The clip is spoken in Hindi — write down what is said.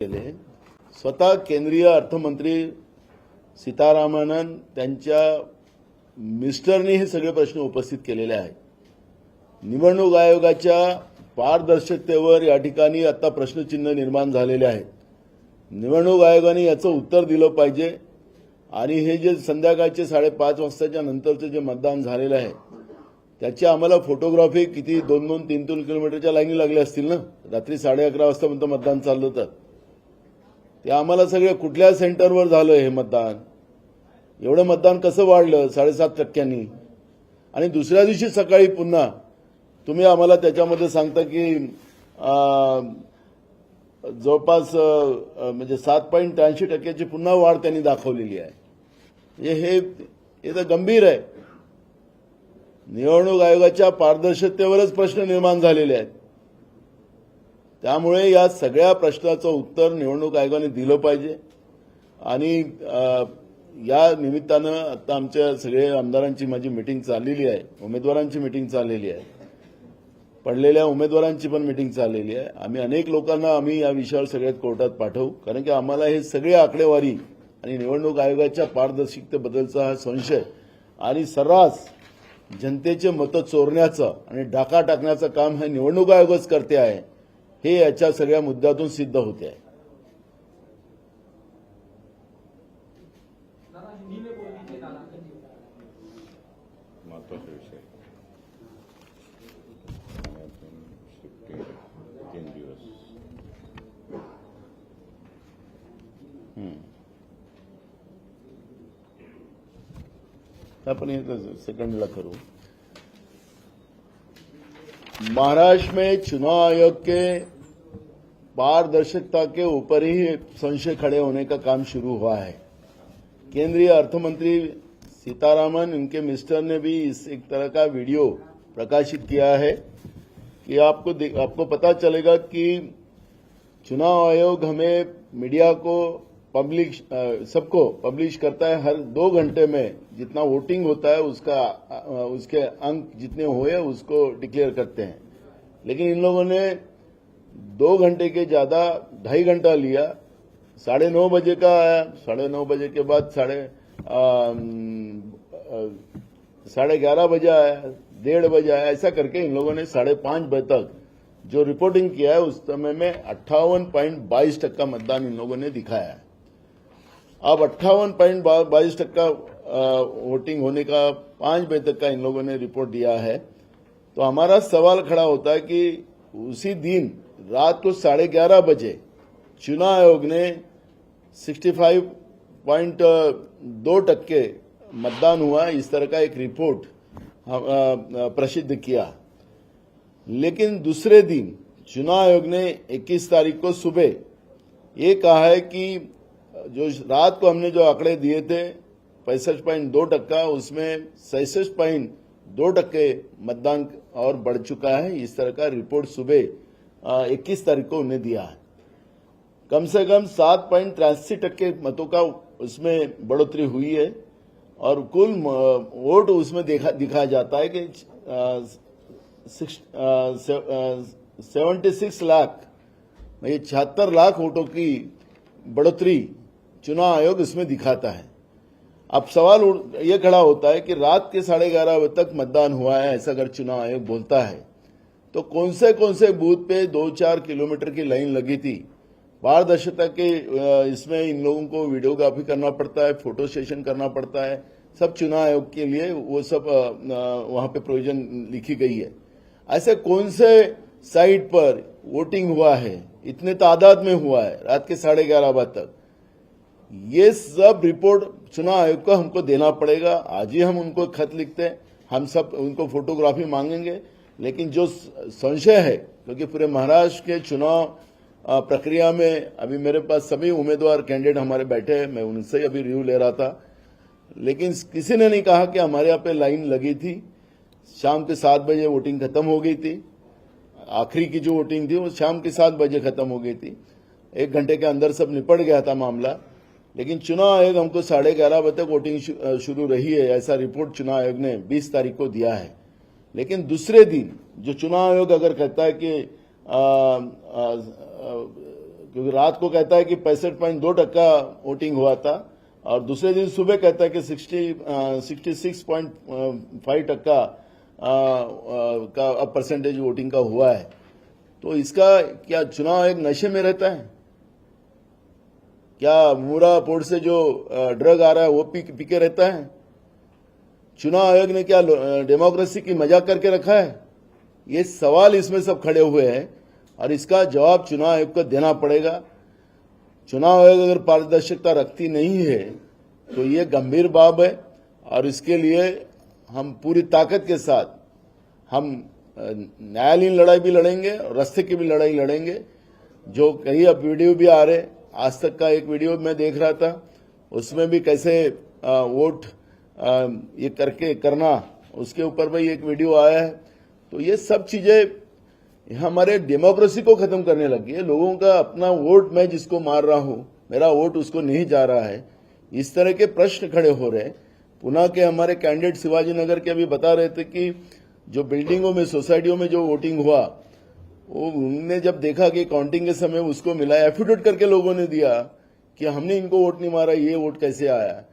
केले। स्वतः केंद्रीय अर्थमंत्री सीतारामन त्यांच्या मिस्टरनी हे सगळे प्रश्न उपस्थित केलेले आहेत। निवडणूक आयोगाच्या पारदर्शकतेवर या ठिकाणी आता प्रश्नचिन्ह निर्माण झालेले आहेत। निवडणूक आयोगाने याचं उत्तर दिलं पाहिजे आणि हे जे संध्याकाळचे 5:30 वाजताच्या नंतरचे जे मतदान झालेलं आहे त्याची आम्हाला फोटोग्राफी किती 2-2, 3-3 किलोमीटरच्या लाईनी लागल्या असतील ना। रात्री 11:30 वाजता मतदान चाललं होतं ते आम्हाला सगळे कुठल्या सेंटरवर झालं हे मतदान, एवढं मतदान कसं वाढलं 7.5%नी। आणि दुसऱ्या दिवशी सकाळी पुन्हा तुम्ही आम्हाला त्याच्यामध्ये सांगता की जवळपास म्हणजे 7.83% पुन्हा वाढ त्यांनी दाखवलेली आहे। हे तर गंभीर आहे। निवडणूक आयोगाच्या पारदर्शकतेवरच प्रश्न निर्माण झालेले आहेत। त्यामुळे या सगळ्या प्रश्नाचं उत्तर निवडणूक आयोगाने दिलं पाहिजे आणि या निमित्तानं आता आमच्या सगळे आमदारांची माझी मीटिंग चाललेली आहे, उमेदवारांची मीटिंग चाललेली आहे, पडलेल्या उमेदवारांची पण मीटिंग चाललेली आहे। आम्ही अनेक लोकांना या विषयावर सगळ्यात कोर्टात पाठवू, कारण की आम्हाला हे सगळे आकडेवारी आणि निवडणूक आयोगाच्या पारदर्शकतेबद्दलचा हा संशय आणि सर्रास जनतेचे मतं चोरण्याचं आणि डाका टाकण्याचं काम हे निवडणूक आयोगच करते आहे, हे याच्या सगळ्या मुद्द्यातून सिद्ध होते आहे। महत्वाचा विषय 3 दिवस अपन सेकंड ला करूं। महाराष्ट्र में चुनाव आयोग के पारदर्शिता के ऊपर ही संशय खड़े होने का काम शुरू हुआ है। केंद्रीय अर्थमंत्री सीतारामन इनके मिस्टर ने भी इस एक तरह का वीडियो प्रकाशित किया है कि आपको पता चलेगा कि चुनाव आयोग हमें मीडिया को सबको पब्लिश करता है। हर 2 घंटे में जितना वोटिंग होता है उसके अंक जितने हुए उसको डिक्लेयर करते हैं, लेकिन इन लोगों ने 2 घंटे के ज्यादा 2.5 घंटा लिया। 9:30 बजे का आया, 9:30 बजे के बाद 11:30 बजे आया, 1:30 बजे आया, ऐसा करके इन लोगों ने 5:30 बजे तक जो रिपोर्टिंग किया है उस समय में 58.22% मतदान इन लोगों ने दिखाया है। अब 58.22% वोटिंग होने का 5 बजे तक का इन लोगों ने रिपोर्ट दिया है। तो हमारा सवाल खड़ा होता है कि उसी दिन रात को 11:30 बजे चुनाव आयोग ने 65.2% मतदान हुआ, इस तरह का एक रिपोर्ट प्रसिद्ध किया। लेकिन दूसरे दिन चुनाव आयोग ने 21 तारीख को सुबह ये कहा है कि जो रात को हमने जो आंकड़े दिए थे 65.2%, उसमें 66.2% मतदान और बढ़ चुका है। इस तरह का रिपोर्ट सुबह 21 तारीख को उन्हें दिया है। कम से कम 7.83% मतों का उसमें बढ़ोतरी हुई है और कुल वोट उसमें दिखाया जाता है कि 76 लाख, ये 76 लाख वोटों की बढ़ोतरी चुनाव आयोग इसमें दिखाता है। अब सवाल ये खड़ा होता है कि रात के 11:30 बजे तक मतदान हुआ है, ऐसा अगर चुनाव आयोग बोलता है तो कौन से बूथ पे 2-4 किलोमीटर की लाइन लगी थी। पारदर्शिता के इसमें इन लोगों को वीडियोग्राफी करना पड़ता है, फोटो सेशन करना पड़ता है, सब चुनाव आयोग के लिए वो सब वहां पे प्रोविजन लिखी गई है। ऐसे कौन से साइट पर वोटिंग हुआ है, इतने तादाद में हुआ है रात के 11:30 बजे तक, ये सब रिपोर्ट चुनाव आयोग को हमको देना पड़ेगा। आज ही हम उनको खत लिखते हैं, हम सब उनको फोटोग्राफी मांगेंगे। लेकिन जो संशय है, क्योंकि पूरे महाराष्ट्र के चुनाव प्रक्रिया में अभी मेरे पास सभी उम्मीदवार कैंडिडेट हमारे बैठे हैं, मैं उनसे अभी रिव्यू ले रहा था, लेकिन किसी ने नहीं कहा कि हमारे यहाँ पे लाइन लगी थी। शाम के 7 बजे वोटिंग खत्म हो गई थी, आखिरी की जो वोटिंग थी वो शाम के 7 बजे खत्म हो गई थी, 1 घंटे के अंदर सब निपट गया था मामला। लेकिन चुनाव आयोग हमको 11:30 बजे तक वोटिंग शुरू रही है, ऐसा रिपोर्ट चुनाव आयोग ने 20 तारीख को दिया है। लेकिन दूसरे दिन जो चुनाव आयोग अगर कहता है कि क्योंकि रात को कहता है कि 65.2% वोटिंग हुआ था और दूसरे दिन सुबह कहता है कि 66.5% का परसेंटेज वोटिंग का हुआ है। तो इसका क्या चुनाव आयोग नशे में रहता है? क्या मूरा पोर्ट से जो ड्रग आ रहा है वो पी के रहता है? चुनाव आयोग ने क्या डेमोक्रेसी की मजाक करके रखा है? ये सवाल इसमें सब खड़े हुए हैं और इसका जवाब चुनाव आयोग को देना पड़ेगा। चुनाव आयोग अगर पारदर्शिता रखती नहीं है तो ये गंभीर बात है और इसके लिए हम पूरी ताकत के साथ हम न्यायालयीन लड़ाई भी लड़ेंगे और रास्ते की भी लड़ाई लड़ेंगे। जो कई अब वीडियो भी आ रहे, आज तक का एक वीडियो मैं देख रहा था, उसमें भी कैसे वोट ये करके करना, उसके ऊपर भी एक वीडियो आया है। तो ये सब चीजें हमारे डेमोक्रेसी को खत्म करने लगी है। लोगों का अपना वोट, मैं जिसको मार रहा हूं, मेरा वोट उसको नहीं जा रहा है, इस तरह के प्रश्न खड़े हो रहे हैं। पुणे के हमारे कैंडिडेट शिवाजी नगर के अभी बता रहे थे कि जो बिल्डिंगों में, सोसाइटियों में जो वोटिंग हुआ, वो उन्होंने जब देखा कि काउंटिंग के समय उसको मिला, एफिडेविट करके लोगों ने दिया कि हमने इनको वोट नहीं मारा, ये वोट कैसे आया।